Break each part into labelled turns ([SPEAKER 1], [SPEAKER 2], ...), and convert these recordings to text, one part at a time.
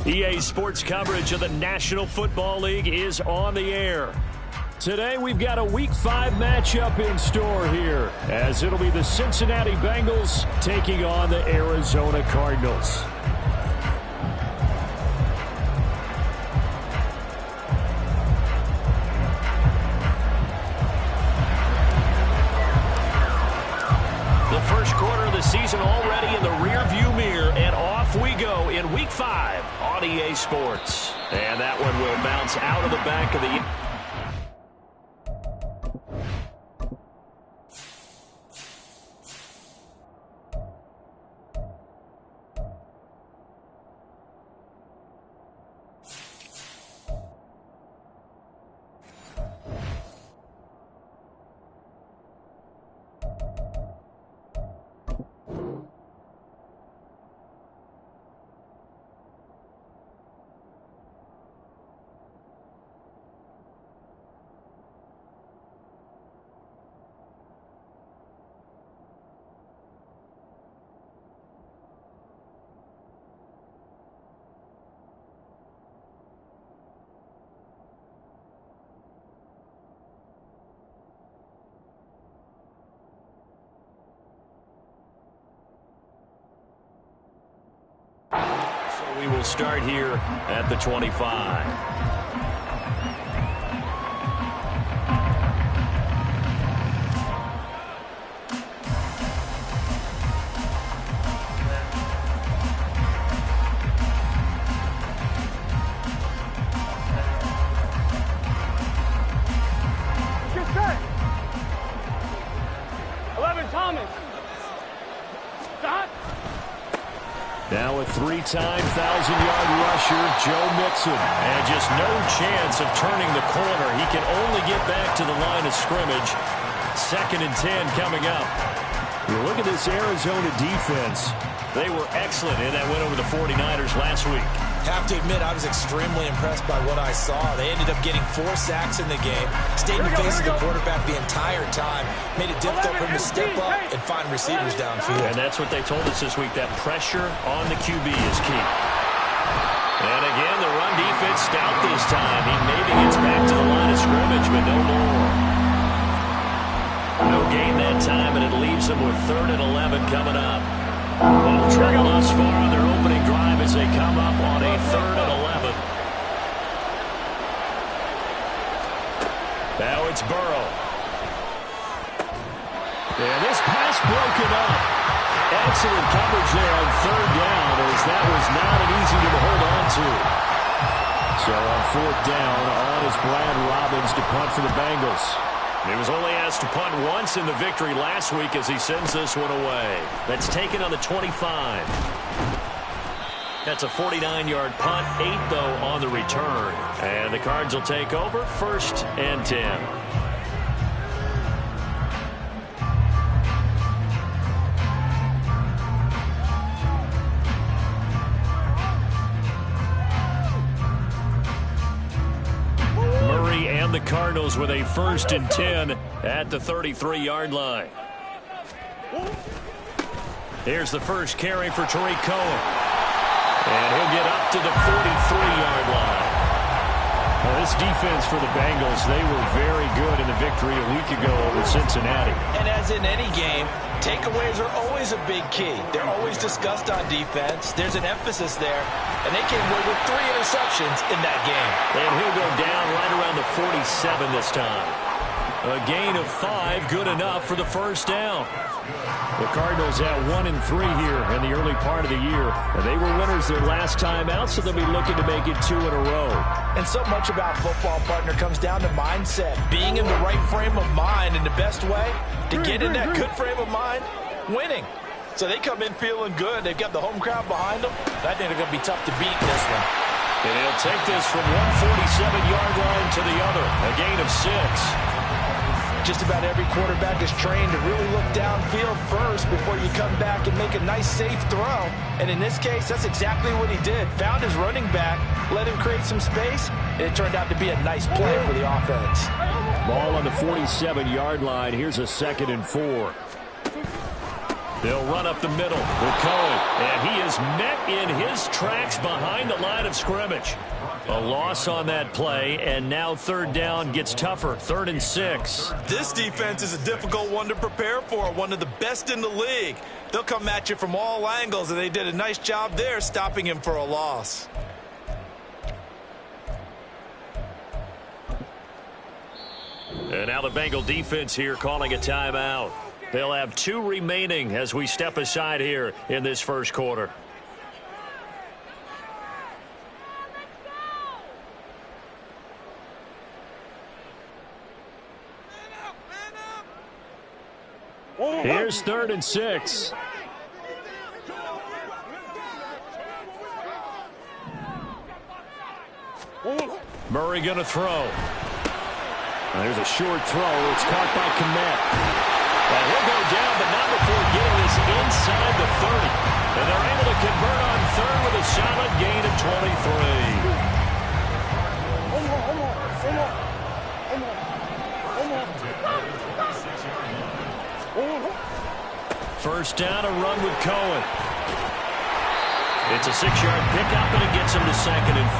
[SPEAKER 1] EA Sports coverage of the National Football League is on the air. Today we've got a Week 5 matchup in store here, as it'll be the Cincinnati Bengals taking on the Arizona Cardinals. The first quarter of the season already in the rearview mirror, and off we go in Week 5 on EA Sports. And that one will bounce out of the back of the... We will start here at the 25. Now a three-time 1,000-yard rusher, Joe Mixon. And just no chance of turning the corner. He can only get back to the line of scrimmage. 2nd and 10 coming up. You look at this Arizona defense. They were excellent in that win over the 49ers last week.
[SPEAKER 2] Have to admit, I was extremely impressed by what I saw. They ended up getting 4 sacks in the game, stayed in the face of the quarterback the entire time, made it difficult for him to step up and find receivers downfield.
[SPEAKER 1] And that's what they told us this week, that pressure on the QB is key. And again, the run defense stout this time. He maybe gets back to the line of scrimmage, but no more. No gain that time, and it leaves them with 3rd and 11 coming up. Little trouble thus far on their opening drive as they come up on a 3rd and 11. Now it's Burrow. And this pass broken up. Excellent coverage there on 3rd down, as that was not an easy one to hold on to. So on 4th down, on is Brad Robbins to punt for the Bengals. He was only asked to punt once in the victory last week as he sends this one away. That's taken on the 25. That's a 49-yard punt, 8 though on the return. And the Cards will take over, 1st and 10. The Cardinals with a 1st and 10 at the 33-yard line. Here's the first carry for Tariq Cohen. And he'll get up to the 43-yard line. Now, this defense for the Bengals, they were very good in the victory a week ago over Cincinnati.
[SPEAKER 2] And as in any game, takeaways are always a big key. They're always discussed on defense. There's an emphasis there. And they came away with 3 interceptions in that game.
[SPEAKER 1] And he'll go down right around the 47 this time. A gain of 5, good enough for the 1st down. The Cardinals at 1-3 here in the early part of the year. And they were winners their last time out, so they'll be looking to make it 2 in a row.
[SPEAKER 2] And so much about football, partner, comes down to mindset. Being in the right frame of mind, and the best way to get in that good frame of mind, winning. So they come in feeling good. They've got the home crowd behind them. I think they're going to be tough to beat in this one.
[SPEAKER 1] And he'll take this from 147-yard line to the other. A gain of 6.
[SPEAKER 2] Just about every quarterback is trained to really look downfield first before you come back and make a nice, safe throw. And in this case, that's exactly what he did. Found his running back, let him create some space, and it turned out to be a nice play for the offense.
[SPEAKER 1] Ball on the 47-yard line. Here's a 2nd and 4. They'll run up the middle with Cohen, and he is met in his tracks behind the line of scrimmage. A loss on that play, and now 3rd down gets tougher. 3rd and 6.
[SPEAKER 2] This defense is a difficult one to prepare for, one of the best in the league. They'll come at you from all angles, and they did a nice job there stopping him for a loss.
[SPEAKER 1] And now the Bengal defense here calling a timeout. They'll have 2 remaining as we step aside here in this first quarter. Here's 3rd and 6. Murray going to throw. There's a short throw. It's caught by Kmet. And he'll go down, but not before getting this inside the 30. And they're able to convert on 3rd with a solid gain of 23. First down, a run with Cohen. It's a 6-yard pickup, and it gets him to 2nd and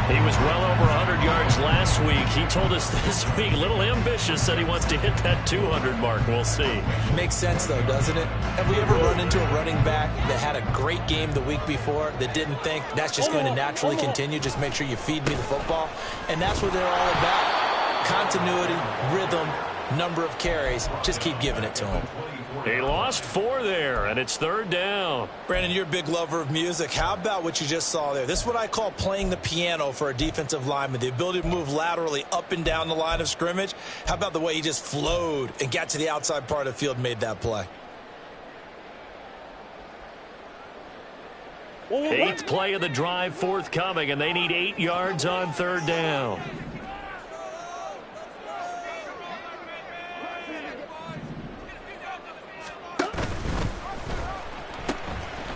[SPEAKER 1] 4. He was well over 100 yards last week. He told us this week, a little ambitious, that he wants to hit that 200 mark. We'll see.
[SPEAKER 2] Makes sense, though, doesn't it? Have we ever run into a running back that had a great game the week before that didn't think that's just going to naturally continue? Just make sure you feed me the football. And that's what they're all about. Continuity, rhythm, number of carries. Just keep giving it to him.
[SPEAKER 1] He lost 4 there, and it's 3rd down.
[SPEAKER 2] Brandon, you're a big lover of music. How about what you just saw there? This is what I call playing the piano for a defensive lineman, the ability to move laterally up and down the line of scrimmage. How about the way he just flowed and got to the outside part of the field and made that play?
[SPEAKER 1] 8th play of the drive forthcoming, and they need 8 yards on 3rd down.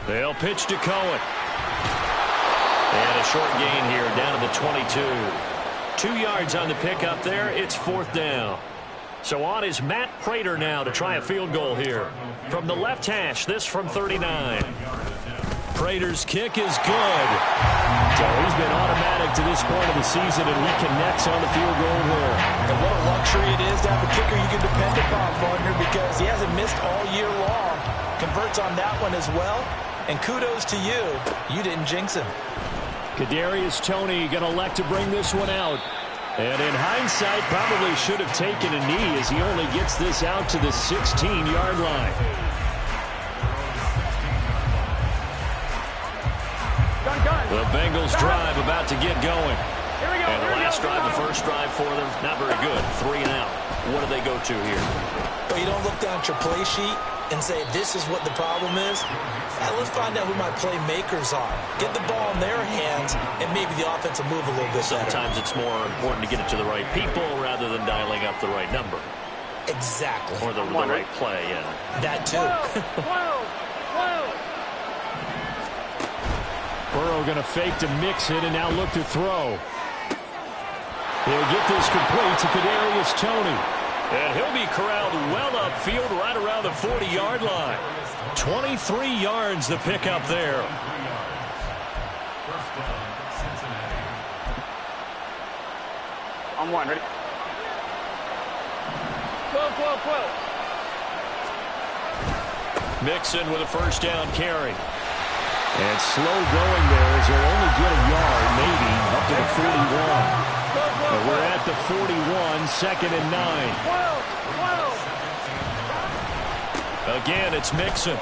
[SPEAKER 1] They'll pitch to Cohen. And a short gain here down to the 22. 2 yards on the pickup there. It's 4th down. So on is Matt Prater now to try a field goal here. From the left hash, this from 39. Prater's kick is good. So he's been automatic to this point of the season, and he connects on the field goal there.
[SPEAKER 2] And what a luxury it is to have a kicker you can depend upon, partner, because he hasn't missed all year long. Converts on that one as well. And kudos to you. You didn't jinx him.
[SPEAKER 1] Kadarius Toney going to elect to bring this one out. And in hindsight, probably should have taken a knee as he only gets this out to the 16-yard line. The Bengals drive about to get going. And the last drive, the first drive for them, not very good. 3 and out. What do they go to here?
[SPEAKER 2] Well, you don't look down at your play sheet and say, this is what the problem is. Let's find out who my playmakers are. Get the ball in their hands, and maybe the offense will move a little bit better.
[SPEAKER 1] Sometimes it's more important to get it to the right people rather than dialing up the right number.
[SPEAKER 2] Exactly.
[SPEAKER 1] Or the right play, yeah.
[SPEAKER 2] That too.
[SPEAKER 1] Burrow going to fake to mix it and now look to throw. He'll get this complete to Kadarius Toney. And he'll be corralled well upfield right around the 40-yard line. 23 yards the pickup there.
[SPEAKER 3] On 1, ready? 12.
[SPEAKER 1] Mixon with a first down carry. And slow going there as he'll only get a yard, maybe, up to the 41. And we're at the 41, 2nd and 9. Again, it's Mixon.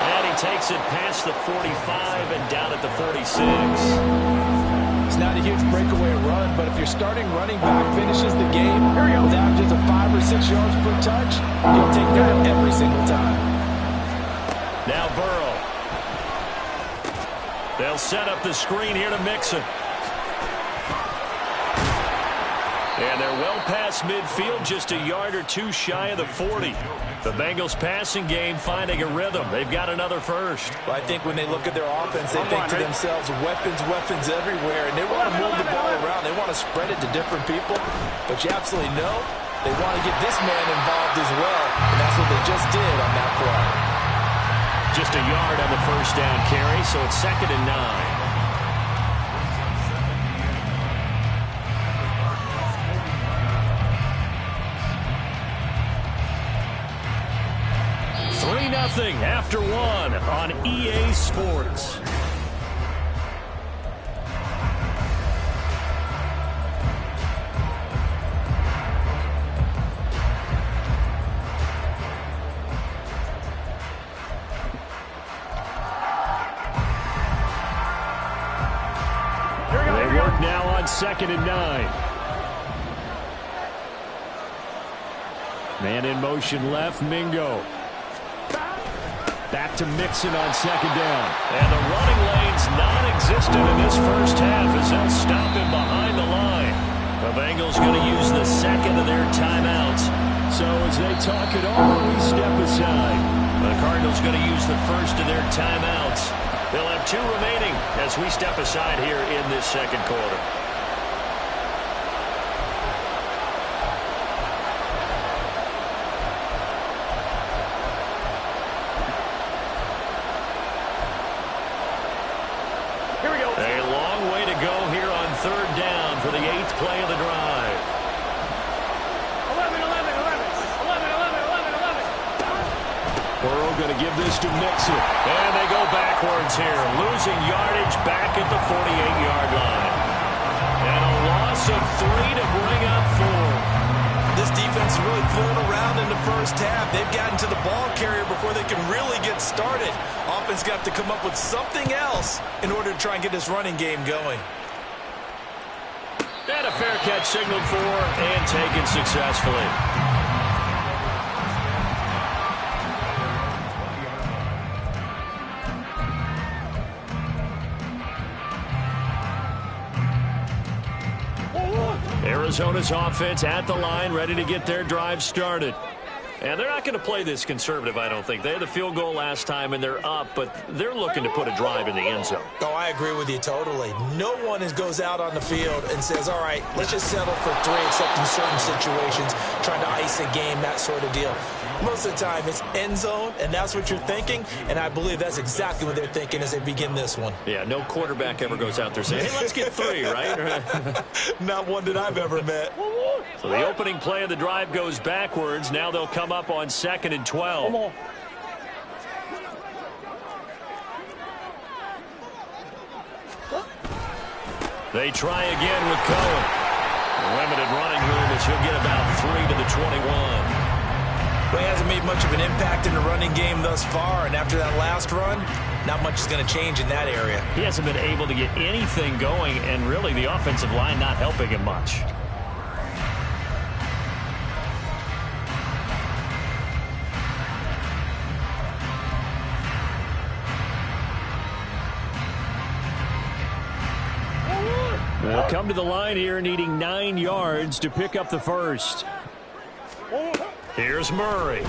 [SPEAKER 1] And he takes it past the 45 and down at the 46.
[SPEAKER 2] It's not a huge breakaway run, but if your starting running back finishes the game with averages of 5 or 6 yards per touch, you'll take that every single time.
[SPEAKER 1] Now Burrow. They'll set up the screen here to Mixon. And they're well past midfield, just a yard or two shy of the 40. The Bengals passing game finding a rhythm. They've got another first.
[SPEAKER 2] Well, I think when they look at their offense, they think to themselves, weapons everywhere, and they want to move the ball around. They want to spread it to different people, but you absolutely know they want to get this man involved as well, and that's what they just did on that play.
[SPEAKER 1] Just a yard on the first down carry, so it's 2nd and 9. Nothing after one on EA Sports. They work now on 2nd and 9. Man in motion left, Mingo. Back to Mixon on 2nd down. And the running lane's non-existent in this first half as they'll stop him behind the line. The Bengals going to use the 2nd of their timeouts. So as they talk it over, we step aside. The Cardinals going to use the 1st of their timeouts. They'll have 2 remaining as we step aside here in this 2nd quarter. Play of the drive.
[SPEAKER 3] 11.
[SPEAKER 1] Burrow going to give this to Mixon. And they go backwards here. Losing yardage back at the 48-yard line. And a loss of 3 to bring up 4.
[SPEAKER 2] This defense is really floating around in the first half. They've gotten to the ball carrier before they can really get started. Offense got to come up with something else in order to try and get this running game going.
[SPEAKER 1] And a fair catch signaled for and taken successfully. Arizona's offense at the line, ready to get their drive started. And they're not going to play this conservative, I don't think. They had the field goal last time, and they're up, but they're looking to put a drive in the end zone.
[SPEAKER 2] Oh, I agree with you totally. No one goes out on the field and says, all right, let's just settle for 3, except in certain situations, trying to ice a game, that sort of deal. Most of the time, it's end zone, and that's what you're thinking, and I believe that's exactly what they're thinking as they begin this one.
[SPEAKER 1] Yeah, no quarterback ever goes out there saying, hey, let's get 3, right?
[SPEAKER 2] Not one that I've ever met.
[SPEAKER 1] So the opening play of the drive goes backwards. Now they'll come up on 2nd and 12. They try again with Cohen. Limited running room as he'll get about 3 to the 21.
[SPEAKER 2] Well, he hasn't made much of an impact in the running game thus far, and after that last run, not much is going to change in that area.
[SPEAKER 1] He hasn't been able to get anything going, and really the offensive line not helping him much. They'll come to the line here needing 9 yards to pick up the first. Here's Murray. And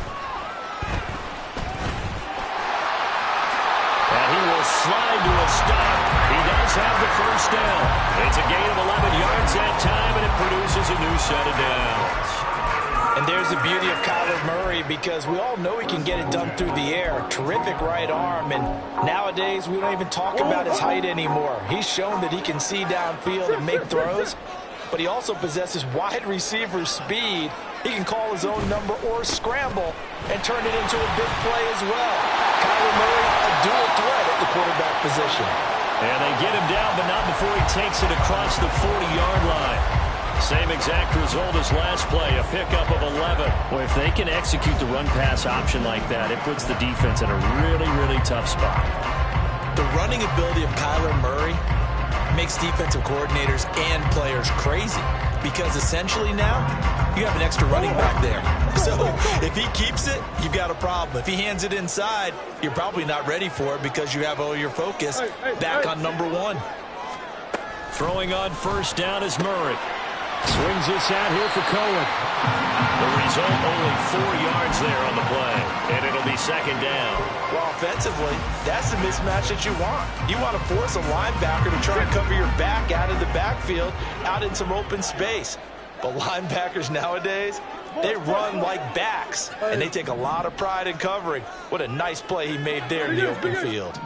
[SPEAKER 1] he will slide to a stop. He does have the first down. It's a gain of 11 yards that time, and it produces a new set of downs.
[SPEAKER 2] And there's the beauty of Kyler Murray, because we all know he can get it done through the air. Terrific right arm, and nowadays we don't even talk about his height anymore. He's shown that he can see downfield and make throws, but he also possesses wide receiver speed. He can call his own number or scramble and turn it into a big play as well. Kyler Murray, a dual threat at the quarterback position.
[SPEAKER 1] And they get him down, but not before he takes it across the 40-yard line. Same exact result as last play, a pickup of 11. Well, if they can execute the run-pass option like that, it puts the defense in a really, really tough spot.
[SPEAKER 2] The running ability of Kyler Murray makes defensive coordinators and players crazy because essentially now you have an extra running back there. So if he keeps it, you've got a problem. If he hands it inside, you're probably not ready for it because you have all your focus back on number one.
[SPEAKER 1] Throwing on first down is Murray. Swings this out here for Cohen. The result, only 4 yards there on the play, and it'll be second down.
[SPEAKER 2] Well, offensively, that's the mismatch that you want. You want to force a linebacker to try and cover your back out of the backfield, out in some open space. But linebackers nowadays, they run like backs, and they take a lot of pride in covering. What a nice play he made there in the open field.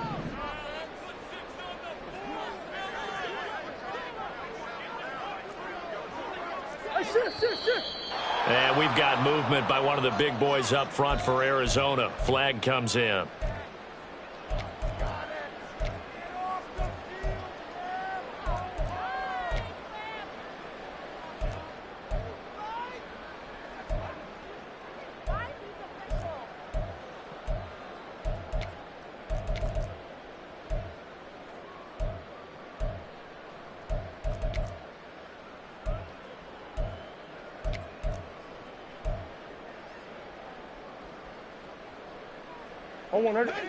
[SPEAKER 1] And we've got movement by one of the big boys up front for Arizona. Flag comes in.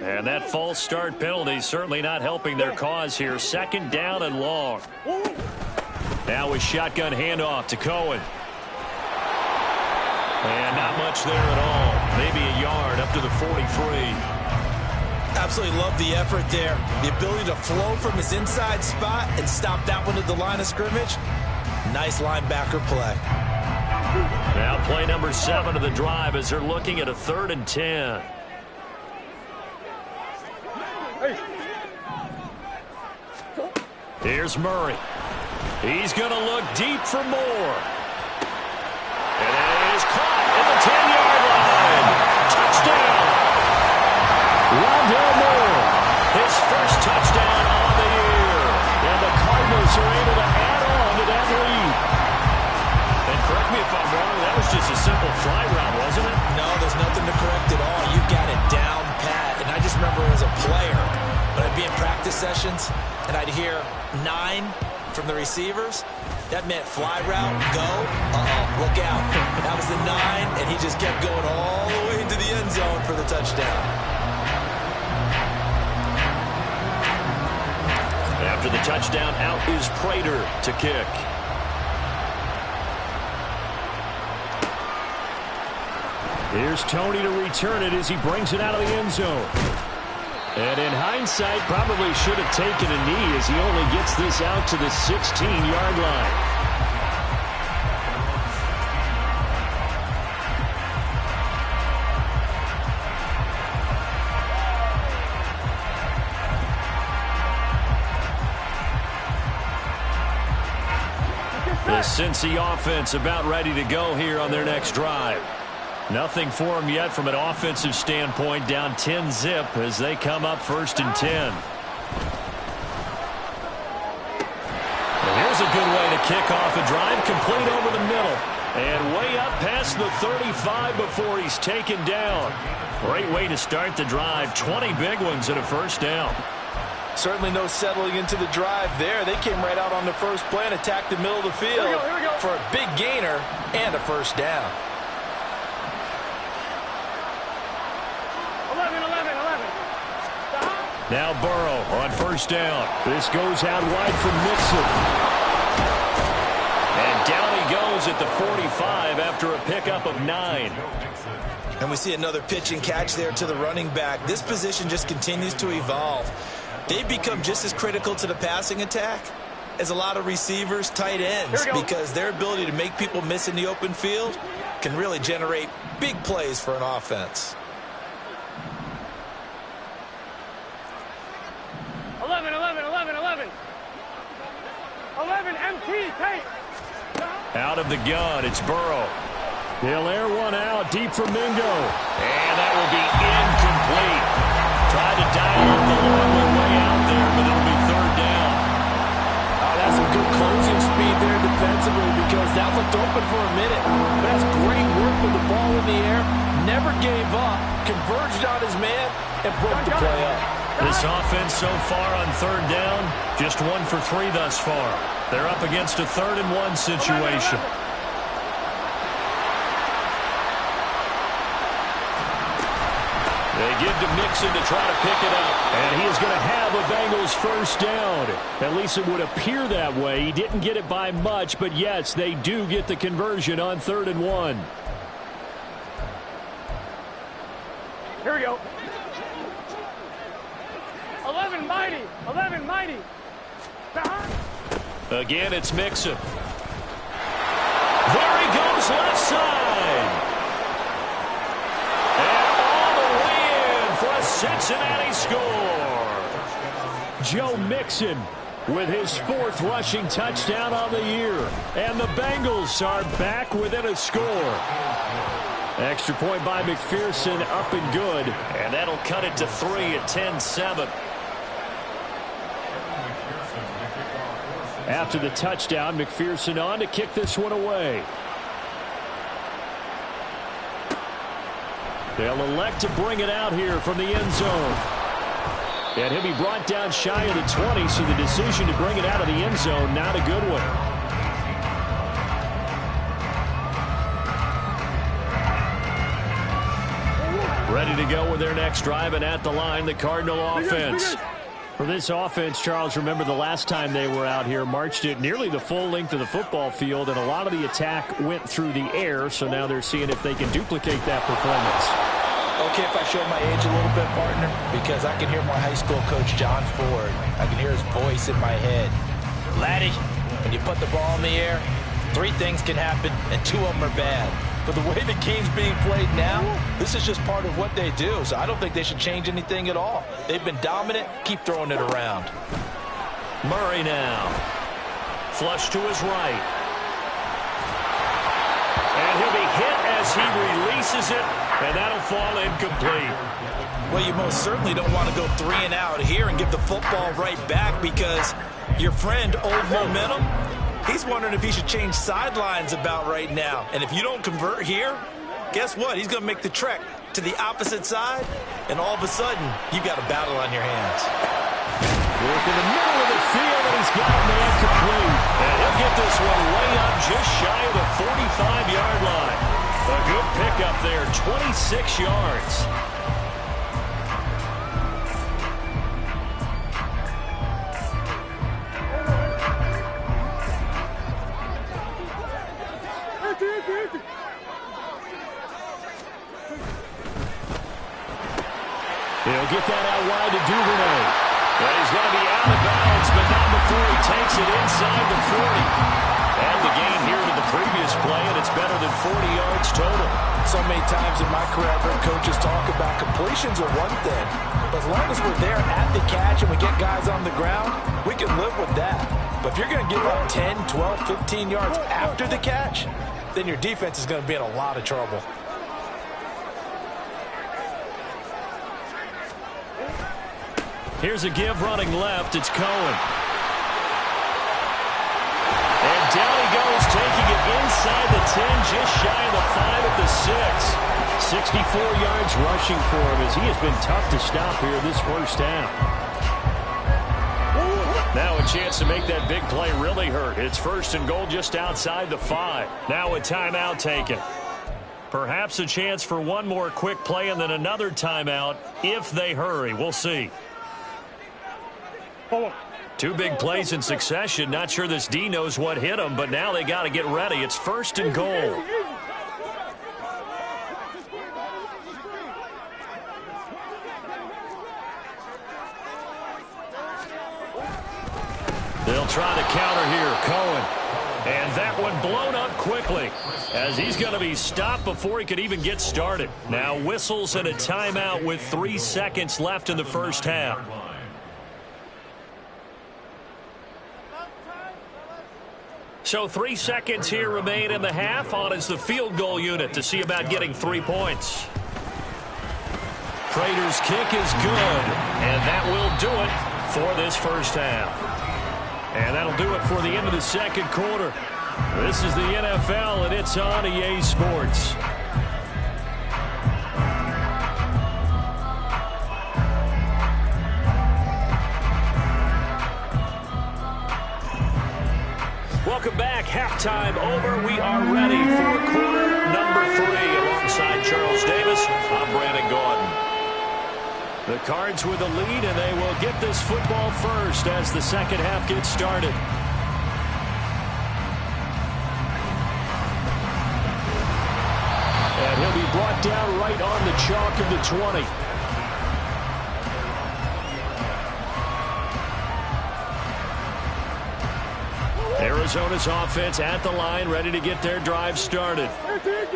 [SPEAKER 1] And that false start penalty certainly not helping their cause here. Second down and long. Now a shotgun handoff to Cohen. And not much there at all. Maybe a yard up to the 43.
[SPEAKER 2] Absolutely love the effort there. The ability to flow from his inside spot and stop that one at the line of scrimmage. Nice linebacker play.
[SPEAKER 1] Now play number 7 of the drive as they're looking at a 3rd and 10. Here's Murray. He's going to look deep for more. And it is caught at the 10-yard line. Touchdown. Rondell Moore, his first touchdown on the year. And the Cardinals are able to add on to that lead. And correct me if I'm wrong, that was just a simple fly route, wasn't it?
[SPEAKER 2] No, there's nothing to correct at all. You've got it down pat. And I just remember as a player, when I'd be in practice sessions, and I'd hear 9 from the receivers, that meant fly route, go, look out. That was the 9, and he just kept going all the way into the end zone for the touchdown.
[SPEAKER 1] After the touchdown, out is Prater to kick. Here's Tony to return it as he brings it out of the end zone. And in hindsight, probably should have taken a knee as he only gets this out to the 16-yard line. The Cincy offense about ready to go here on their next drive. Nothing for them yet from an offensive standpoint, down 10-zip as they come up 1st and 10. And here's a good way to kick off a drive, complete over the middle. And way up past the 35 before he's taken down. Great way to start the drive. 20 big ones and a first down.
[SPEAKER 2] Certainly no settling into the drive there. They came right out on the first play and attacked the middle of the field for a big gainer and a first down.
[SPEAKER 3] 11.
[SPEAKER 1] Now Burrow on first down. This goes out wide for Mixon. And down he goes at the 45 after a pickup of 9.
[SPEAKER 2] And we see another pitch and catch there to the running back. This position just continues to evolve. They've become just as critical to the passing attack as a lot of receivers, tight ends, because their ability to make people miss in the open field can really generate big plays for an offense.
[SPEAKER 3] 11, MT, take.
[SPEAKER 1] Out of the gun, it's Burrow. He'll air one out deep for Mingo. And that will be incomplete. Tried to dial up the long way out there, but it'll be 3rd down.
[SPEAKER 2] That's some good closing speed there defensively because that looked open for a minute. But that's great work with the ball in the air. Never gave up, converged on his man, and broke the play up.
[SPEAKER 1] This offense so far on third down, just 1 for 3 thus far. They're up against a 3rd and 1 situation. They give to Mixon to try to pick it up. And he is going to have a Bengals first down. At least it would appear that way. He didn't get it by much, but yes, they do get the conversion on 3rd and 1.
[SPEAKER 3] Here we go. 11 mighty. 11 mighty.
[SPEAKER 1] Again, it's Mixon. There he goes left side. And all the way in for a Cincinnati score. Joe Mixon with his 4th rushing touchdown on the year. And the Bengals are back within a score. Extra point by McPherson, up and good. And that'll cut it to 3 at 10-7. After the touchdown, McPherson on to kick this one away. They'll elect to bring it out here from the end zone. And he'll be brought down shy of the 20, so the decision to bring it out of the end zone, not a good one. Ready to go with their next drive, and at the line, the Cardinal offense. For this offense, Charles, remember the last time they were out here, marched it nearly the full length of the football field, and a lot of the attack went through the air, so now they're seeing if they can duplicate that performance.
[SPEAKER 2] Okay, if I show my age a little bit, partner, because I can hear my high school coach, John Ford. I can hear his voice in my head. Laddie, when you put the ball in the air, 3 things can happen, and 2 of them are bad. But the way the game's being played now, this is just part of what they do. So I don't think they should change anything at all. They've been dominant. Keep throwing it around.
[SPEAKER 1] Murray now. Flush to his right. And he'll be hit as he releases it, and that'll fall incomplete.
[SPEAKER 2] Well, you most certainly don't want to go 3 and out here and give the football right back, because your friend, Old Momentum, he's wondering if he should change sidelines about right now. And if you don't convert here, guess what? He's going to make the trek to the opposite side, and all of a sudden, you got a battle on your hands.
[SPEAKER 1] Work in the middle of the field, and he's got a man complete. And he'll get this one way up just shy of the 45-yard line. A good pickup there, 26 yards. He'll get that out wide to Duvernay. Well, he's going to be out of bounds, but not before he takes it inside the 40. And the gain here to the previous play, and it's better than 40 yards total.
[SPEAKER 2] So many times in my career, I've heard coaches talk about completions are one thing. But as long as we're there at the catch and we get guys on the ground, we can live with that. But if you're going to give up 10, 12, 15 yards after the catch, then your defense is going to be in a lot of trouble.
[SPEAKER 1] Here's a give running left. It's Cohen. And down he goes, taking it inside the 10, just shy of the 5 at the 6. 64 yards rushing for him, as he has been tough to stop here this first half. Now a chance to make that big play really hurt. It's 1st and goal just outside the 5. Now a timeout taken. Perhaps a chance for one more quick play and then another timeout if they hurry. We'll see. 2 big plays in succession. Not sure this D knows what hit him, but now they got to get ready. It's 1st and goal. They'll try to counter here. Cohen. And that one blown up quickly, as he's going to be stopped before he could even get started. Now whistles and a timeout with 3 seconds left in the first half. So 3 seconds here remain in the half. On is the field goal unit to see about getting 3 points. Prater's kick is good, and that will do it for this first half. And that'll do it for the end of the second quarter. This is the NFL, and it's on EA Sports. Welcome back. Halftime over. We are ready for quarter number 3. Alongside Charles Davis, I'm Brandon Gordon. The Cards with the lead, and they will get this football first as the second half gets started. And he'll be brought down right on the chalk of the 20. Arizona's offense at the line, ready to get their drive started.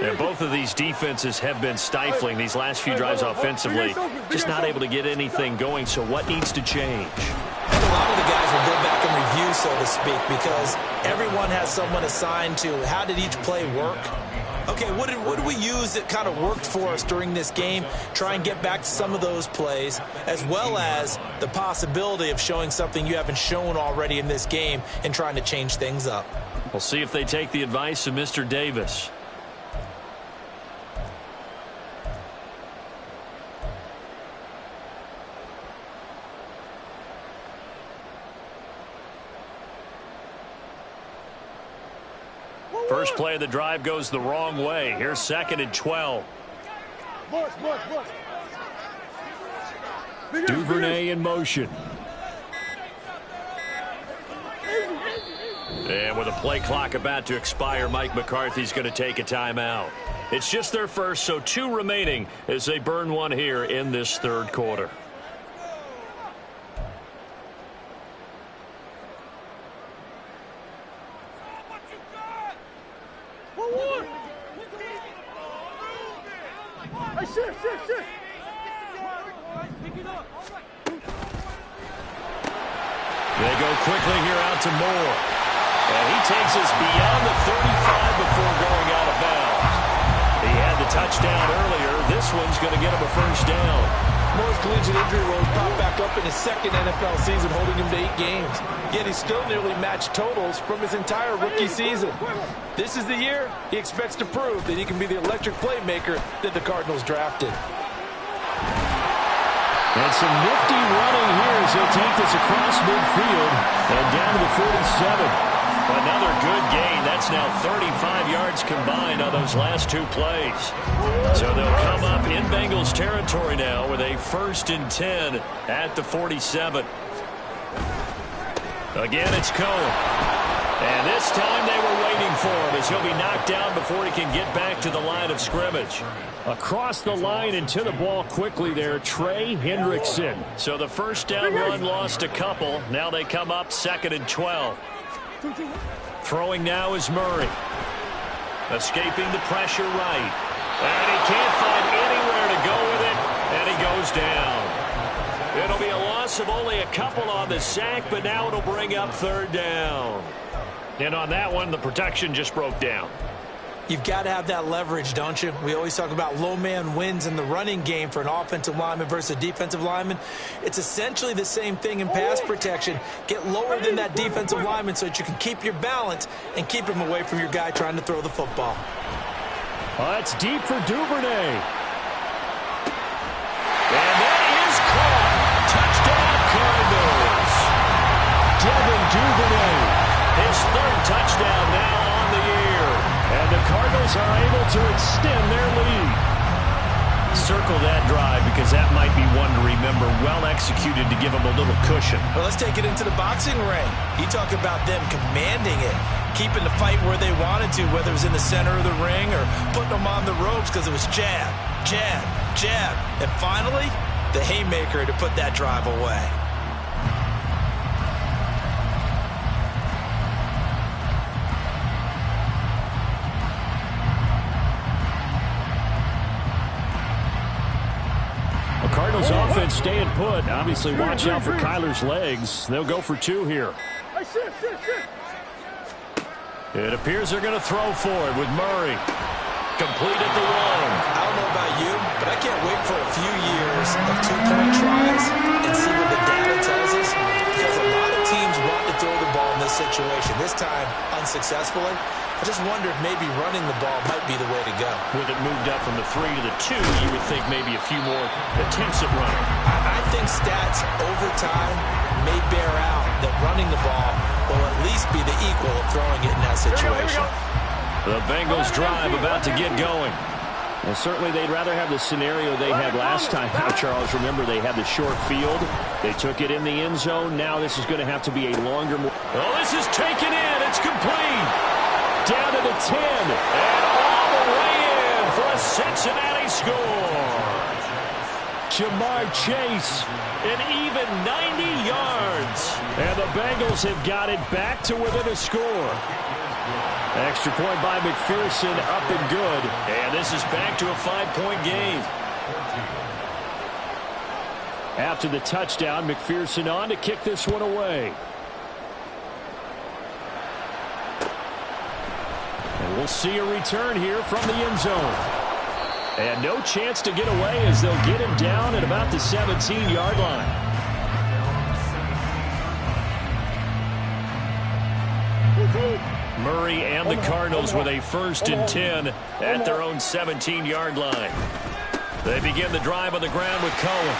[SPEAKER 1] And both of these defenses have been stifling these last few drives offensively. Just not able to get anything going, so what needs to change?
[SPEAKER 2] A lot of the guys will go back and review, so to speak, because everyone has someone assigned to how did each play work. Okay, what did we use that kind of worked for us during this game? Try and get back to some of those plays, as well as the possibility of showing something you haven't shown already in this game and trying to change things up.
[SPEAKER 1] We'll see if they take the advice of Mr. Davis. First play of the drive goes the wrong way. Here's 2nd and 12. Duvernay in motion. And with a play clock about to expire, Mike McCarthy's going to take a timeout. It's just their first, so 2 remaining as they burn one here in this third quarter. They go quickly here out to Moore. And he takes us beyond the 35 before going out of bounds. He had the touchdown earlier. This one's going to get him a first down.
[SPEAKER 4] Moore's collegiate injury woes popped back up in his 2nd NFL season, holding him to 8 games. Yet he still nearly matched totals from his entire rookie season. This is the year he expects to prove that he can be the electric playmaker that the Cardinals drafted.
[SPEAKER 1] And some nifty running here as he'll take this across midfield and down to the 47. Another good gain. That's now 35 yards combined on those last 2 plays. So they'll come up in Bengals territory now with a 1st and 10 at the 47. Again, it's Cohen. And this time they were waiting for him as he'll be knocked down before he can get back to the line of scrimmage. Across the line and to the ball quickly there, Trey Hendrickson. So the first down run lost a couple. Now they come up 2nd and 12. Throwing now is Murray. Escaping the pressure right. And he can't find anywhere to go with it. And he goes down. It'll be a loss of only a couple on the sack, but now it'll bring up 3rd down. And on that one, the protection just broke down.
[SPEAKER 2] You've got to have that leverage, don't you? We always talk about low man wins in the running game for an offensive lineman versus a defensive lineman. It's essentially the same thing in pass protection. Get lower than that defensive lineman so that you can keep your balance and keep him away from your guy trying to throw the football.
[SPEAKER 1] That's deep for Duvernay. And that is caught. Touchdown Cardinals. Devin Duvernay. His 3rd touchdown now on the year. And the Cardinals are able to extend their lead. Circle that drive because that might be one to remember. Well executed to give them a little cushion.
[SPEAKER 2] Well, let's take it into the boxing ring. You talk about them commanding it, keeping the fight where they wanted to, whether it was in the center of the ring or putting them on the ropes because it was jab, jab, jab. And finally, the haymaker to put that drive away.
[SPEAKER 1] Cardinals offense staying put. Obviously, watch out for Kyler's legs. They'll go for 2 here. It appears they're going to throw for it with Murray. Complete at the 1.
[SPEAKER 2] I don't know about you, but I can't wait for a few years of 2-point tries and see what the data tells us, because a lot of teams want to throw the ball in this situation. This time, unsuccessfully. I just wonder if maybe running the ball might be the way to go.
[SPEAKER 1] With it moved up from the 3 to the 2, you would think maybe a few more attempts at running.
[SPEAKER 2] I think stats over time may bear out that running the ball will at least be the equal of throwing it in that situation.
[SPEAKER 1] The Bengals drive about to get going. Well, certainly they'd rather have the scenario they had last time. Charles, remember they had the short field. They took it in the end zone. Now this is going to have to be a longer... Oh, this is taken in. It's complete. Down to the 10. And all the way in for a Cincinnati score. Jamar Chase, an even 90 yards. And the Bengals have got it back to within a score. Extra point by McPherson, up and good. And this is back to a 5-point game. After the touchdown, McPherson on to kick this one away. And we'll see a return here from the end zone. And no chance to get away as they'll get him down at about the 17-yard line. Murray and the Cardinals with a 1st and 10 at their own 17-yard line. They begin the drive on the ground with Cohen.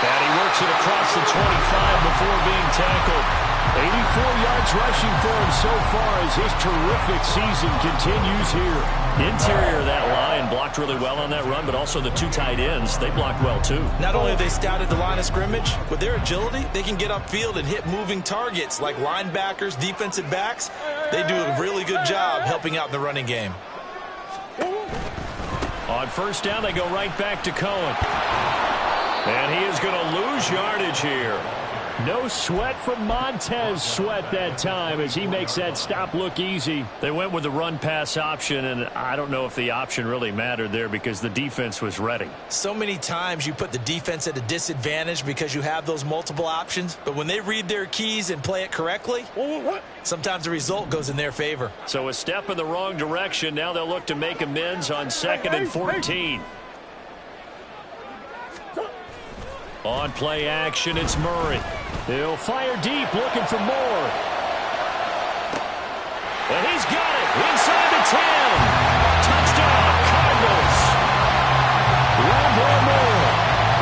[SPEAKER 1] And he works it across the 25 before being tackled. 84 yards rushing for him so far as his terrific season continues here. Interior of that line blocked really well on that run, but also the 2 tight ends, they blocked well too.
[SPEAKER 2] Not only have they scouted the line of scrimmage, with their agility, they can get upfield and hit moving targets like linebackers, defensive backs. They do a really good job helping out in the running game.
[SPEAKER 1] On 1st down, they go right back to Cohen. And he is going to lose yardage here. No sweat from Montez Sweat that time as he makes that stop look easy. They went with the run-pass option, and I don't know if the option really mattered there because the defense was ready.
[SPEAKER 2] So many times you put the defense at a disadvantage because you have those multiple options, but when they read their keys and play it correctly, sometimes the result goes in their favor.
[SPEAKER 1] So a step in the wrong direction. Now they'll look to make amends on 2nd and 14. On play action, it's Murray. He'll fire deep, looking for more. And he's got it inside the 10. Touchdown, Cardinals. Rondale Moore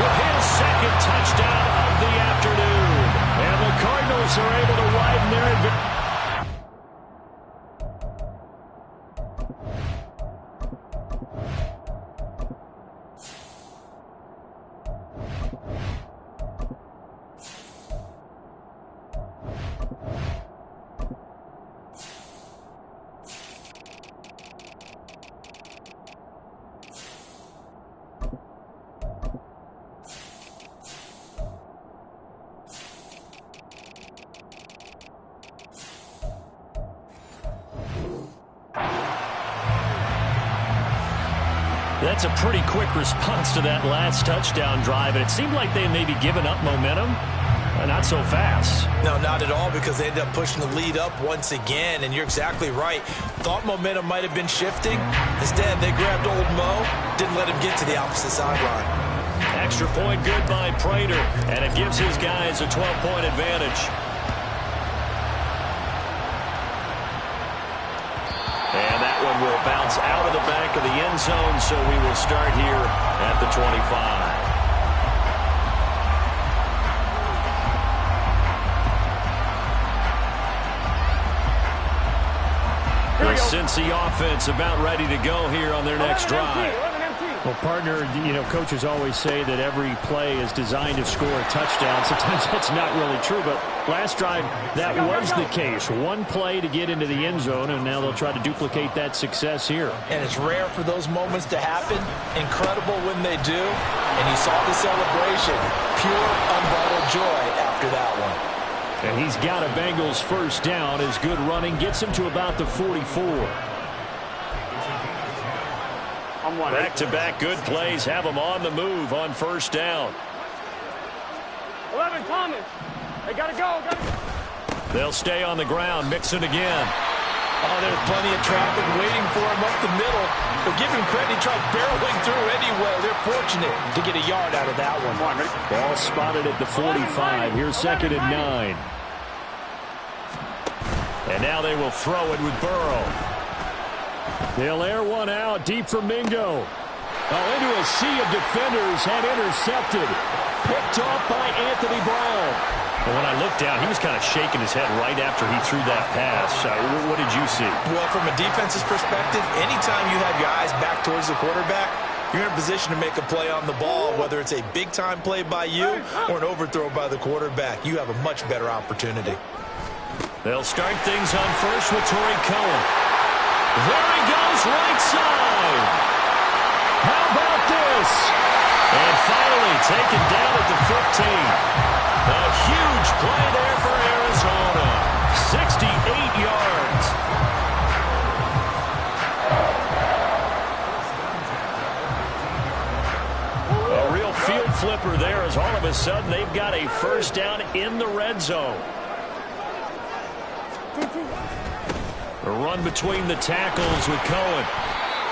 [SPEAKER 1] with his 2nd touchdown of the afternoon. And the Cardinals are able to widen their advantage. That's a pretty quick response to that last touchdown drive, and it seemed like they may be giving up momentum. Not so fast.
[SPEAKER 2] No, not at all, because they ended up pushing the lead up once again, and you're exactly right. Thought momentum might have been shifting. Instead, they grabbed old Mo, didn't let him get to the opposite sideline.
[SPEAKER 1] Extra point good by Prater, and it gives his guys a 12-point advantage. And that one will bounce out of the back of the end zone, so we will start here at the 25. The Cincy offense about ready to go here on their next drive. Well, partner, you know, coaches always say that every play is designed to score a touchdown. Sometimes that's not really true, but last drive, that was the case. One play to get into the end zone, and now they'll try to duplicate that success here.
[SPEAKER 2] And it's rare for those moments to happen. Incredible when they do. And you saw the celebration. Pure, unbridled joy after that one.
[SPEAKER 1] And he's got a Bengals 1st down as good running gets him to about the 44. Back-to-back good plays have them on the move on 1st down.
[SPEAKER 3] 11, Thomas. They gotta go.
[SPEAKER 1] They'll stay on the ground, Mixon again.
[SPEAKER 2] Oh, there's plenty of traffic waiting for him up the middle. But give him credit, he tried barreling through anyway. They're fortunate to get a yard out of that one.
[SPEAKER 1] Ball spotted at the 45. Here's 2nd and 9. And now they will throw it with Burrow. They'll air one out deep for Mingo. Into a sea of defenders and intercepted. Picked off by Anthony Brown. Well, when I looked down, he was kind of shaking his head right after he threw that pass. What did you see?
[SPEAKER 2] Well, from a defense's perspective, anytime you have your eyes back towards the quarterback, you're in a position to make a play on the ball, whether it's a big-time play by you or an overthrow by the quarterback. You have a much better opportunity.
[SPEAKER 1] They'll start things on first with Torrey Cohen. There he goes, right side. How about this? And finally taken down at the 15. A huge play there for Arizona. 68 yards. A real field flipper there as all of a sudden they've got a first down in the red zone. A run between the tackles with Cohen.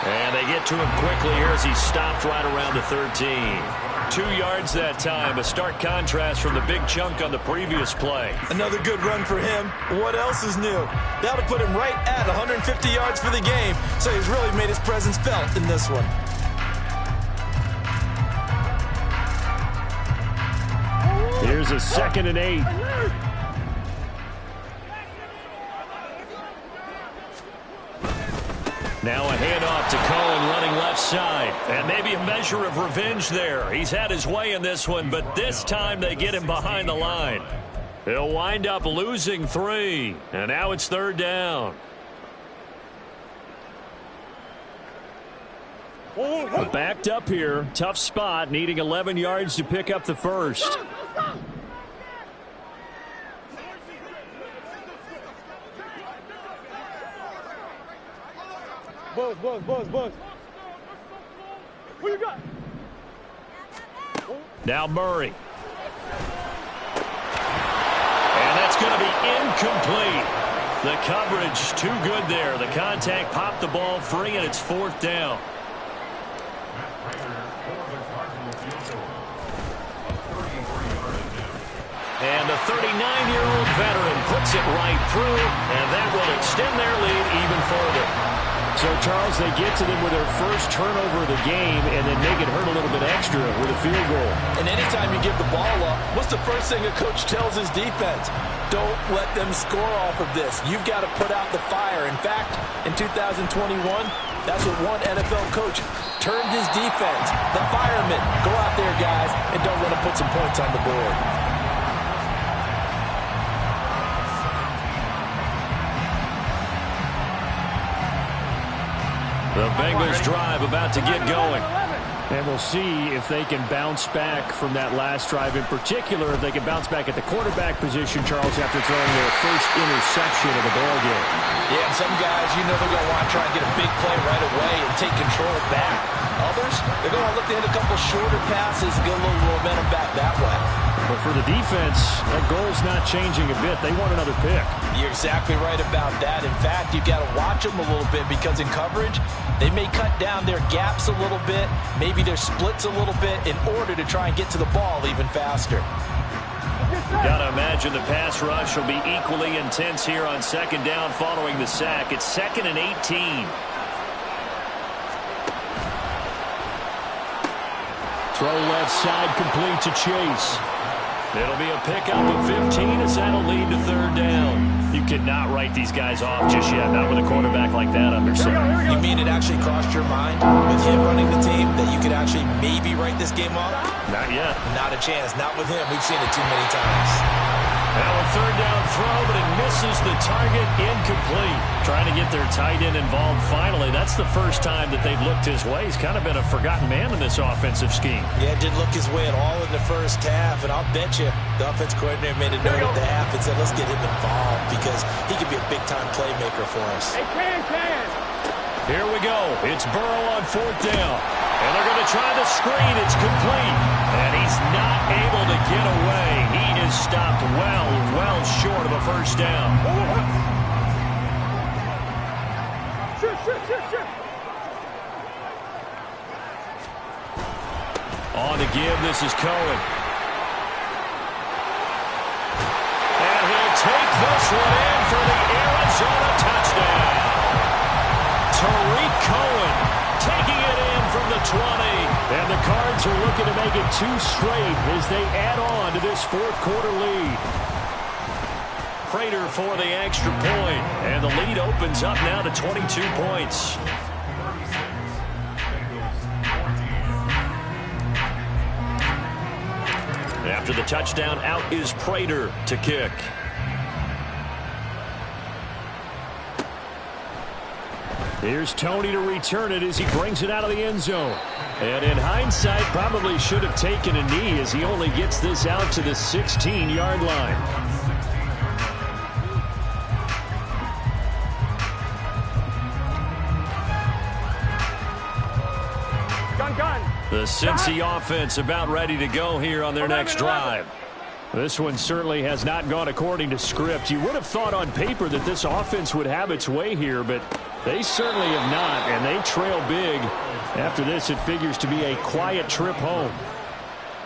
[SPEAKER 1] And they get to him quickly here as he stopped right around the 13. 2 yards that time. A stark contrast from the big chunk on the previous play.
[SPEAKER 2] Another good run for him. What else is new? That'll put him right at 150 yards for the game. So he's really made his presence felt in this one.
[SPEAKER 1] Here's a 2nd and 8. Now a handoff to Cohen running left side. And maybe a measure of revenge there. He's had his way in this one, but this time they get him behind the line. He'll wind up losing 3. And now it's 3rd down. Backed up here. Tough spot, needing 11 yards to pick up the first.
[SPEAKER 3] Buzz. What you got?
[SPEAKER 1] Now Murray. And that's going to be incomplete. The coverage too good there. The contact popped the ball free, and it's 4th down. And the 39-year-old veteran puts it right through, and that will extend their lead even further. So, Charles, they get to them with their first turnover of the game and then make it hurt a little bit extra with a field goal.
[SPEAKER 2] And anytime you give the ball up, what's the first thing a coach tells his defense? Don't let them score off of this. You've got to put out the fire. In fact, in 2021, that's what one NFL coach termed his defense. The firemen. Go out there, guys, and don't let them put some points on the board.
[SPEAKER 1] The Bengals drive about to get going. And we'll see if they can bounce back from that last drive. In particular, if they can bounce back at the quarterback position, Charles, after throwing their first interception of the ballgame.
[SPEAKER 2] Yeah, and some guys, you know they're going to want to try and get a big play right away and take control back. Others, they're going to look to hit a couple shorter passes and get a little momentum back that way.
[SPEAKER 1] But for the defense, that goal's not changing a bit. They want another pick.
[SPEAKER 2] You're exactly right about that. In fact, you've got to watch them a little bit because in coverage, they may cut down their gaps a little bit, maybe their splits a little bit in order to try and get to the ball even faster.
[SPEAKER 1] Got to imagine the pass rush will be equally intense here on 2nd down following the sack. It's 2nd and 18. Throw left side complete to Chase. It'll be a pickup of 15 as that'll lead to 3rd down. You cannot write these guys off just yet, not with a quarterback like that under center.
[SPEAKER 2] You mean it actually crossed your mind with him running the team that you could actually maybe write this game off?
[SPEAKER 1] Not yet.
[SPEAKER 2] Not a chance. Not with him. We've seen it too many times.
[SPEAKER 1] Now a 3rd down throw, but it misses the target, incomplete. Trying to get their tight end involved finally. That's the first time that they've looked his way. He's kind of been a forgotten man in this offensive scheme.
[SPEAKER 2] Yeah, didn't look his way at all in the first half, and I'll bet you the offense coordinator made a note at the half and said, let's get him involved because he could be a big-time playmaker for us.
[SPEAKER 3] Hey, can.
[SPEAKER 1] Here we go. It's Burrow on 4th down. And they're going to try the screen. It's complete. And he's not able to get away. He is stopped well short of a first down.
[SPEAKER 3] Shoot.
[SPEAKER 1] On the give, this is Cohen. And he'll take this one in for the Arizona touchdown. Tariq Cohen taking it in for from the 20. And the Cards are looking to make it 2 straight as they add on to this fourth-quarter lead. Prater for the extra point, and the lead opens up now to 22 points. After the touchdown, out is Prater to kick. Here's Tony to return it as he brings it out of the end zone. And in hindsight, probably should have taken a knee as he only gets this out to the 16-yard line. The Cincy offense about ready to go here on their next drive. This one certainly has not gone according to script. You would have thought on paper that this offense would have its way here, but they certainly have not, and they trail big. After this, it figures to be a quiet trip home.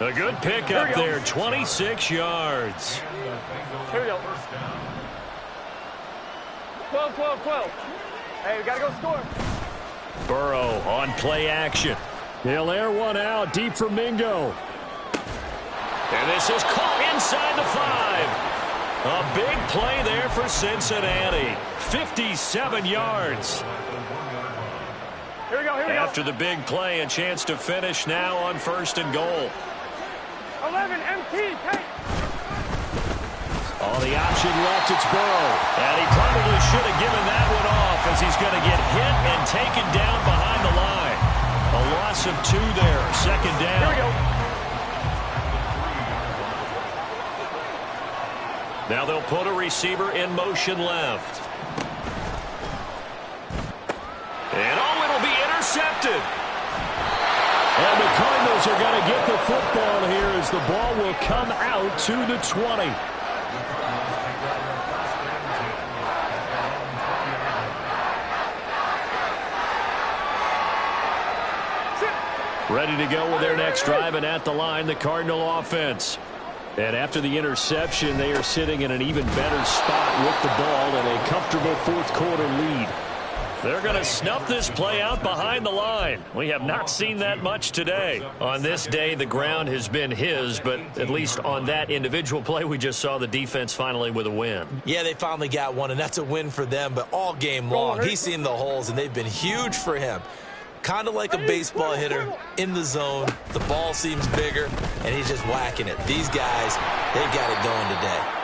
[SPEAKER 1] A good pickup there, 26 yards.
[SPEAKER 3] Here we go. 12, 12, 12. Hey, we got to go score.
[SPEAKER 1] Burrow on play action. They'll air one out deep for Mingo. And this is caught inside the 5. A big play there for Cincinnati. 57 yards.
[SPEAKER 3] Here we go, here we go.
[SPEAKER 1] After the big play, a chance to finish now on 1st and goal.
[SPEAKER 3] 11, MT, take.
[SPEAKER 1] On the option left, it's Burrow. And he probably should have given that one off as he's going to get hit and taken down behind the line. A loss of 2 there, 2nd down.
[SPEAKER 3] Here we go.
[SPEAKER 1] Now they'll put a receiver in motion left. And it'll be intercepted. And the Cardinals are going to get the football here as the ball will come out to the 20. Ready to go with their next drive, and at the line, the Cardinal offense. And after the interception, they are sitting in an even better spot with the ball and a comfortable fourth-quarter lead. They're going to snuff this play out behind the line. We have not seen that much today. On this day, the ground has been his, but at least on that individual play, we just saw the defense finally with a win.
[SPEAKER 2] Yeah, they finally got one, and that's a win for them. But all game long, he's seen the holes, and they've been huge for him. Kind of like a baseball hitter in the zone. The ball seems bigger, and he's just whacking it. These guys, they've got it going today.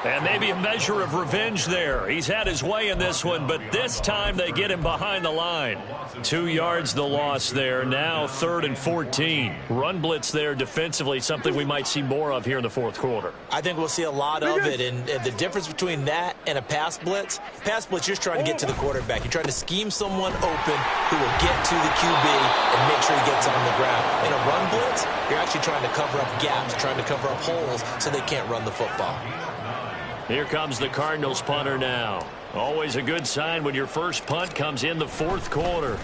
[SPEAKER 1] And maybe a measure of revenge there. He's had his way in this one, but this time they get him behind the line. 2 yards the loss there. Now 3rd and 14. Run blitz there defensively, something we might see more of here in the fourth quarter.
[SPEAKER 2] I think we'll see a lot of it, and the difference between that and a pass blitz, you're just trying to get to the quarterback. You're trying to scheme someone open who will get to the QB and make sure he gets on the ground. In a run blitz, you're actually trying to cover up gaps, trying to cover up holes so they can't run the football.
[SPEAKER 1] Here comes the Cardinals punter now. Always a good sign when your first punt comes in the fourth quarter.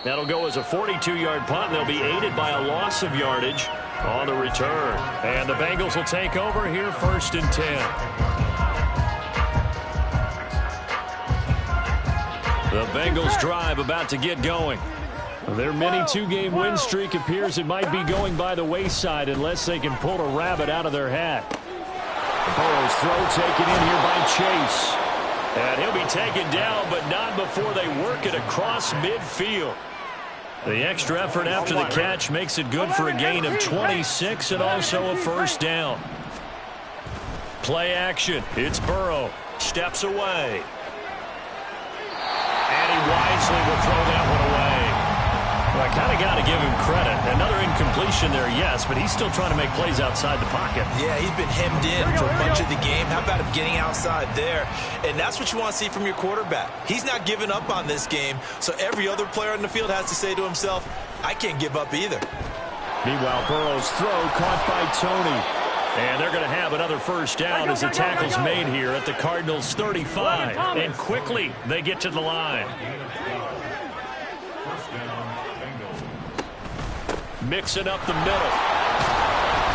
[SPEAKER 1] That'll go as a 42-yard punt, and they'll be aided by a loss of yardage on the return. And the Bengals will take over here 1st and 10. The Bengals drive about to get going. Their mini 2-game win streak appears it might be going by the wayside unless they can pull a rabbit out of their hat. Burrow's throw taken in here by Chase. And he'll be taken down, but not before they work it across midfield. The extra effort after the catch makes it good for a gain of 26 and also a 1st down. Play action. It's Burrow. Steps away. And he wisely will throw that one away. Well, I kind of got to give him credit. Another incompletion there, yes, but he's still trying to make plays outside the pocket.
[SPEAKER 2] Yeah, he's been hemmed in for much of the game. How about him getting outside there? And that's what you want to see from your quarterback. He's not giving up on this game, so every other player on the field has to say to himself, I can't give up either.
[SPEAKER 1] Meanwhile, Burrow's throw caught by Tony. And they're going to have another 1st down as the tackle's made here at the Cardinals' 35. And quickly, they get to the line. Mixing up the middle.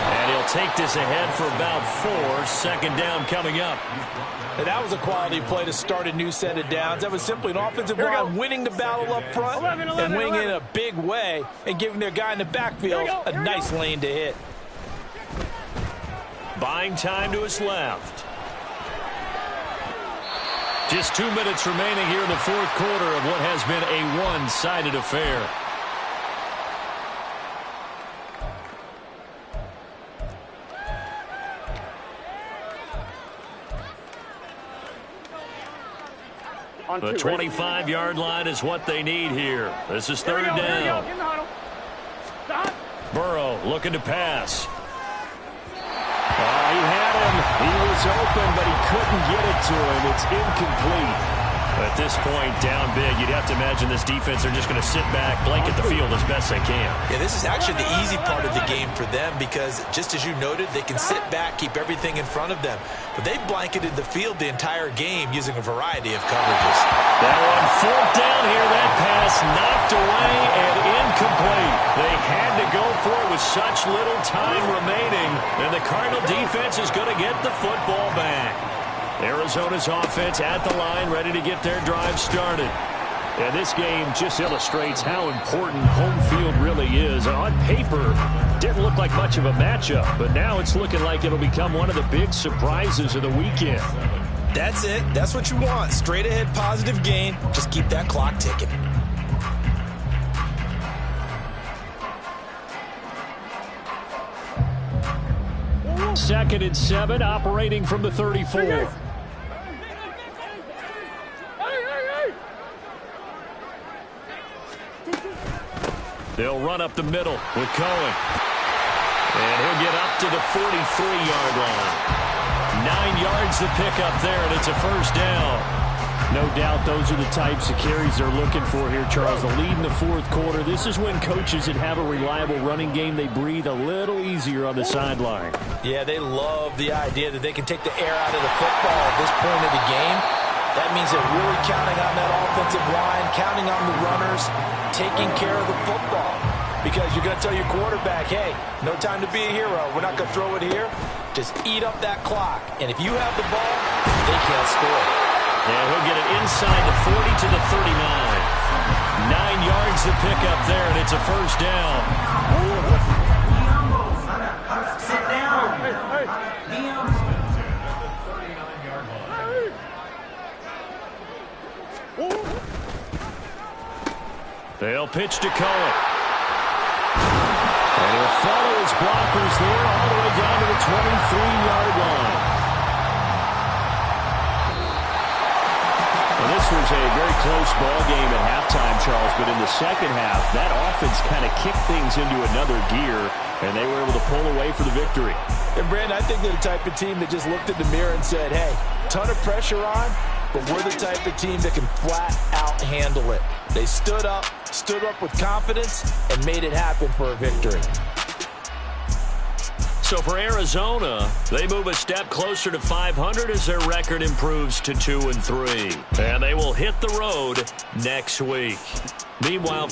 [SPEAKER 1] And And he'll take this ahead for about 4. Second down coming up.
[SPEAKER 4] And that was a quality play to start a new set of downs. That was simply an offensive line winning the battle up front and winning it in a big way and giving their guy in the backfield a nice lane to hit.
[SPEAKER 1] Buying time to his left. Just 2 minutes remaining here in the fourth quarter of what has been a one-sided affair. The 25-yard line is what they need here. This is third down. Burrow looking to pass.
[SPEAKER 5] He had him. He was open, but he couldn't get it to him. It's incomplete.
[SPEAKER 1] At this point, down big, you'd have to imagine this defense are just going to sit back, blanket the field as best they can.
[SPEAKER 2] Yeah, this is actually the easy part of the game for them because, just as you noted, they can sit back, keep everything in front of them. But they blanketed the field the entire game using a variety of coverages.
[SPEAKER 1] Now on fourth down here, that pass knocked away and incomplete. They had to go for it with such little time remaining, and the Cardinal defense is going to get the football back. Arizona's offense at the line, ready to get their drive started.
[SPEAKER 5] And this game just illustrates how important home field really is. On paper, didn't look like much of a matchup, but now it's looking like it'll become one of the big surprises of the weekend.
[SPEAKER 2] That's it. That's what you want. Straight ahead positive gain. Just keep that clock ticking.
[SPEAKER 5] Second and 7, operating from the 34.
[SPEAKER 1] They'll run up the middle with Cohen. And he'll get up to the 43-yard line. 9 yards to pick up there, and it's a first down.
[SPEAKER 5] No doubt those are the types of carries they're looking for here, Charles. The lead in the fourth quarter. This is when coaches that have a reliable running game, they breathe a little easier on the sideline.
[SPEAKER 4] Yeah, they love the idea that they can take the air out of the football at this point of the game. That means they're really counting on that offensive line, counting on the runners, taking care of the football. Because you're going to tell your quarterback, hey, no time to be a hero. We're not going to throw it here. Just eat up that clock. And if you have the ball, they can't score.
[SPEAKER 1] And he'll get it inside the 40 to the 39. 9 yards to pick up there, and it's a first down.
[SPEAKER 6] Sit down.
[SPEAKER 1] They'll pitch to Cohen. And he'll follow his blockers there all the way down to the 23-yard line.
[SPEAKER 5] Well, this was a very close ball game at halftime, Charles, but in the second half, that offense kind of kicked things into another gear, and they were able to pull away for the victory.
[SPEAKER 4] And, Brandon, I think they're the type of team that just looked in the mirror and said, hey, ton of pressure on, but we're the type of team that can flat out handle it. They stood up with confidence, and made it happen for a victory.
[SPEAKER 1] So for Arizona, they move a step closer to 500 as their record improves to 2-3. And they will hit the road next week. Meanwhile,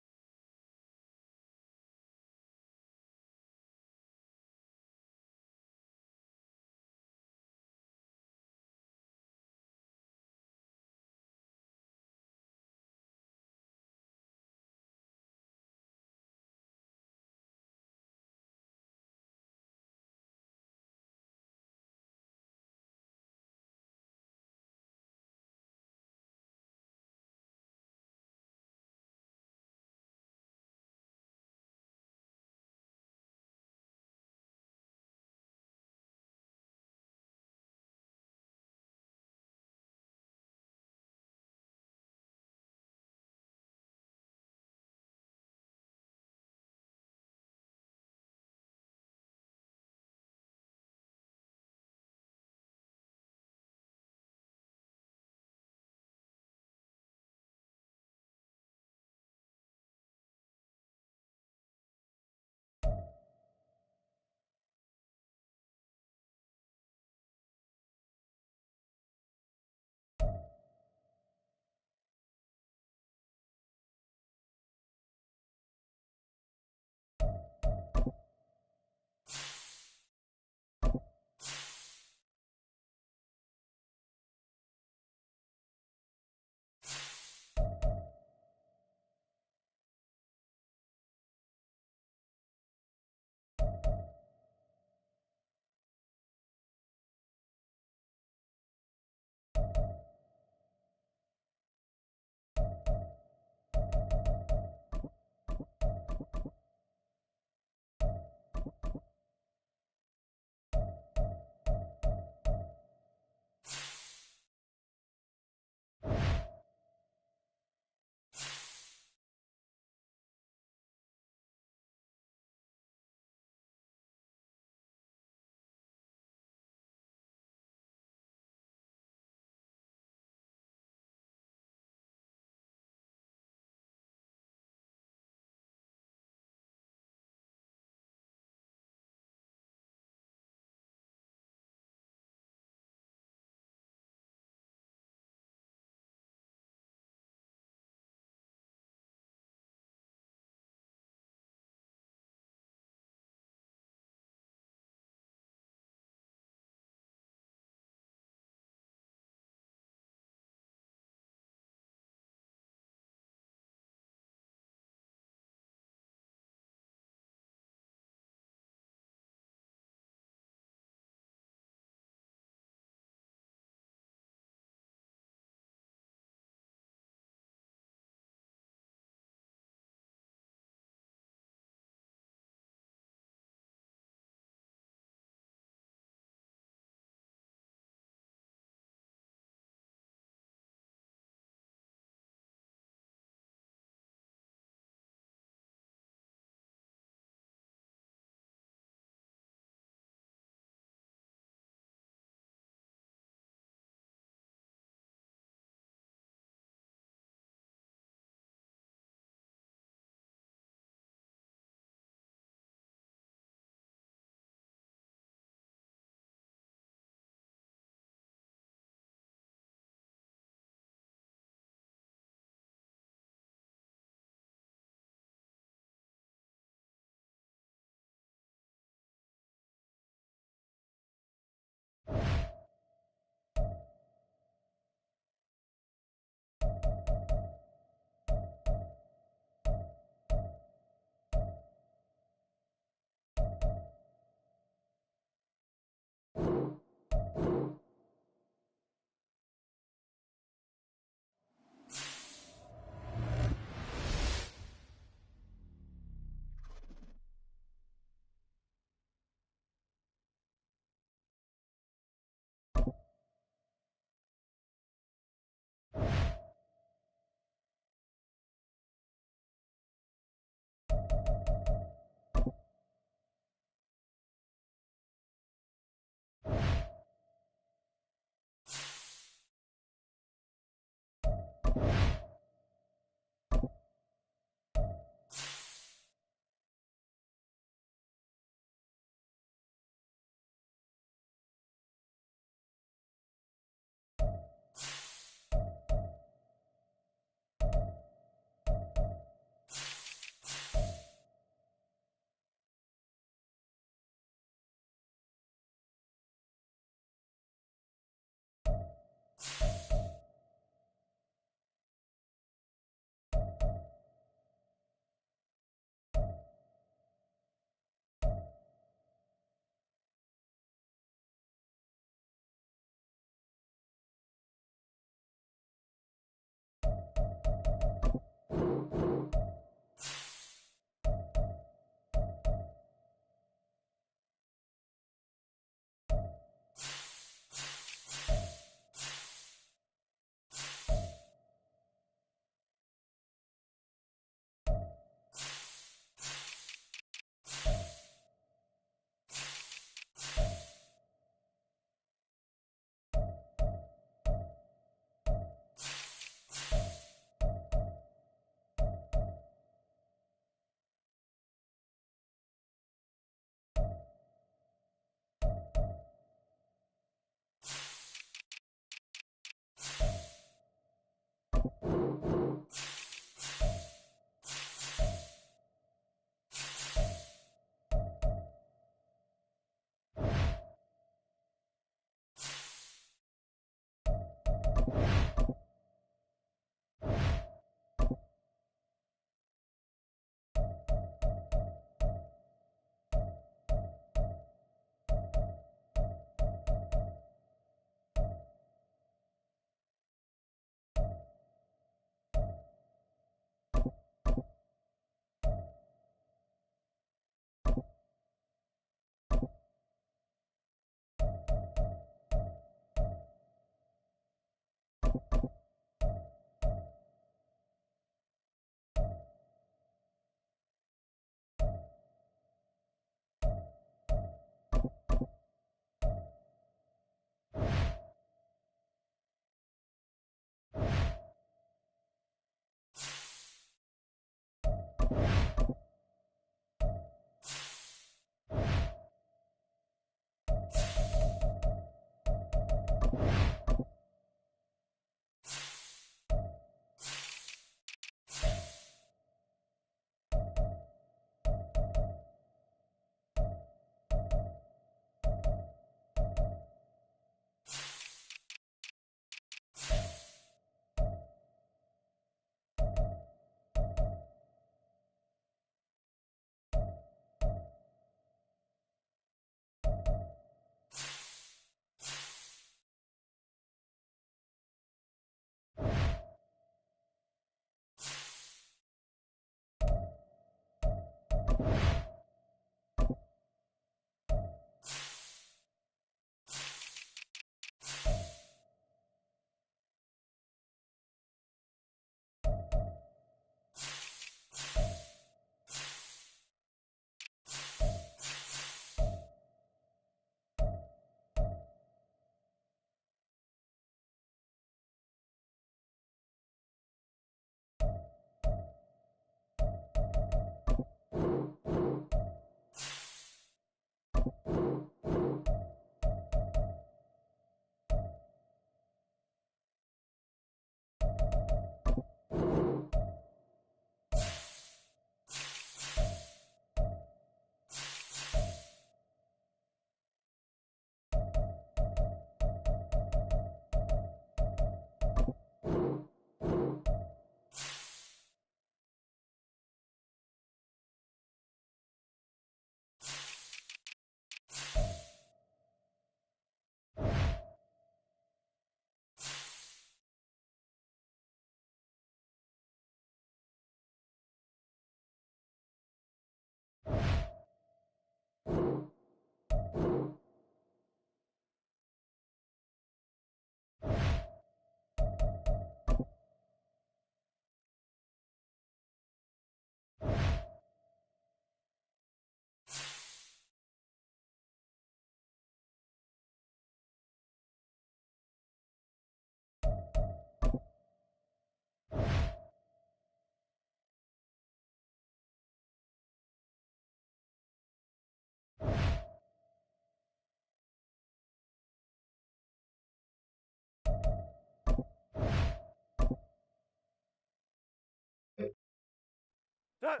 [SPEAKER 3] Set.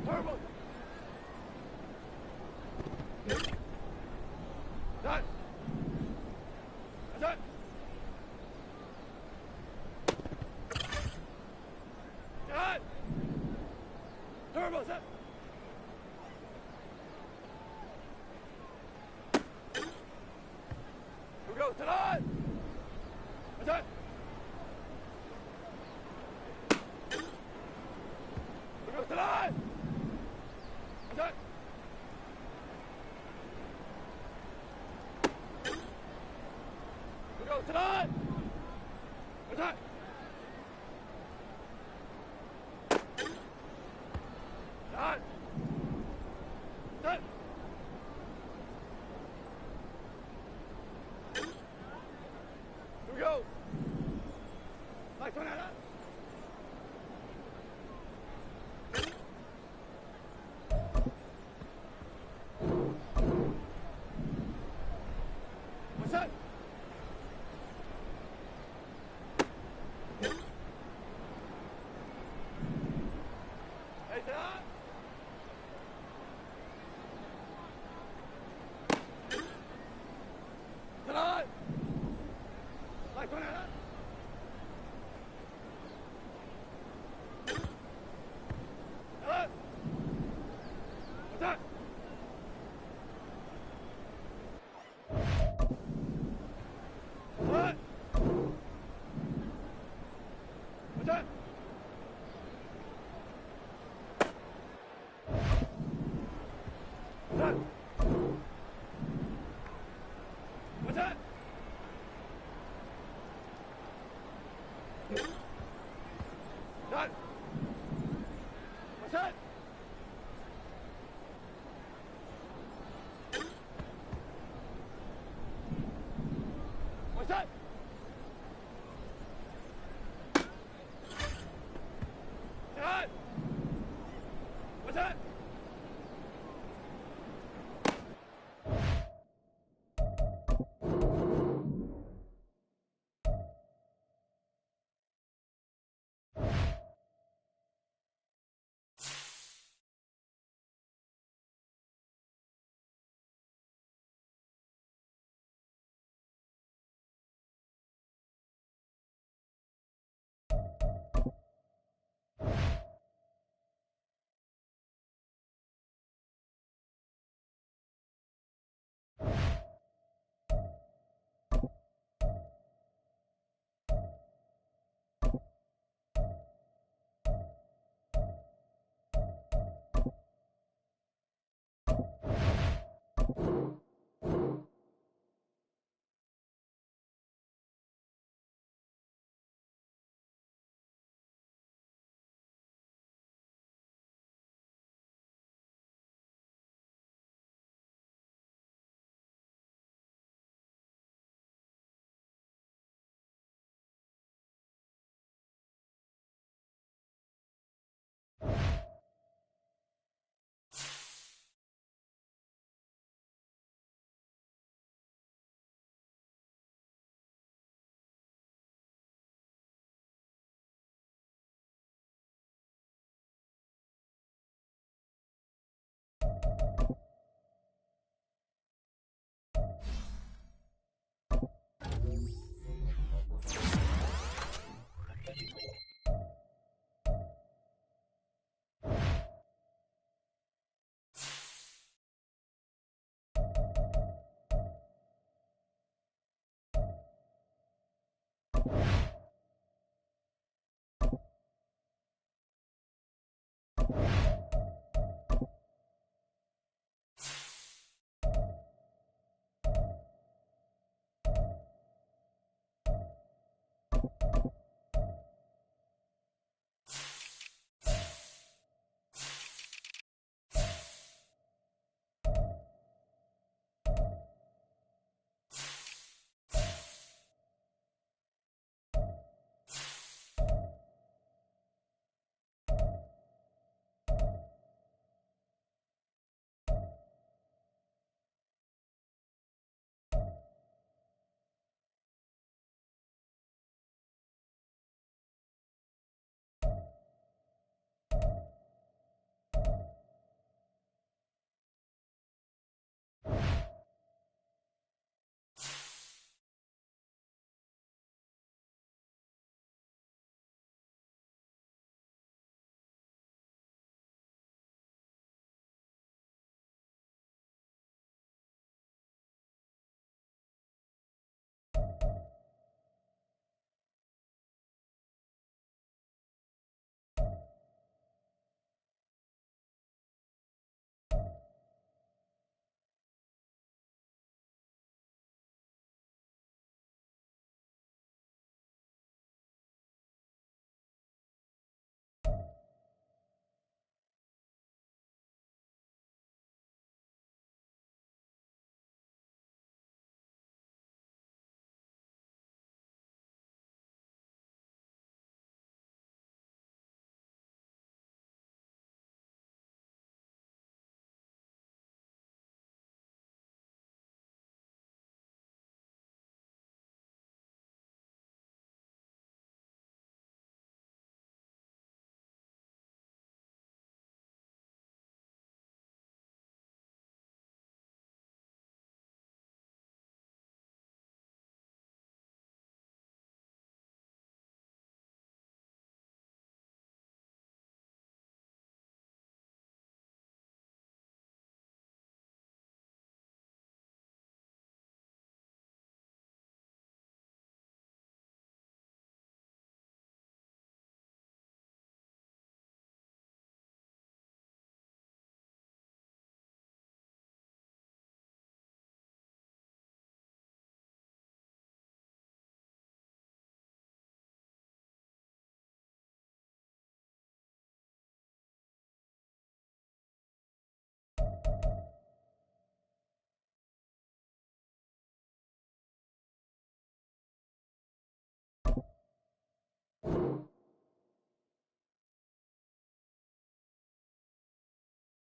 [SPEAKER 3] Turbo. Set. Set. Set. Turbo set. Here we go. Tonight. Set. Here we go. Tonight. Set. Here we go. Tonight. Set. Tonight. Set. Here we go. Lights on out.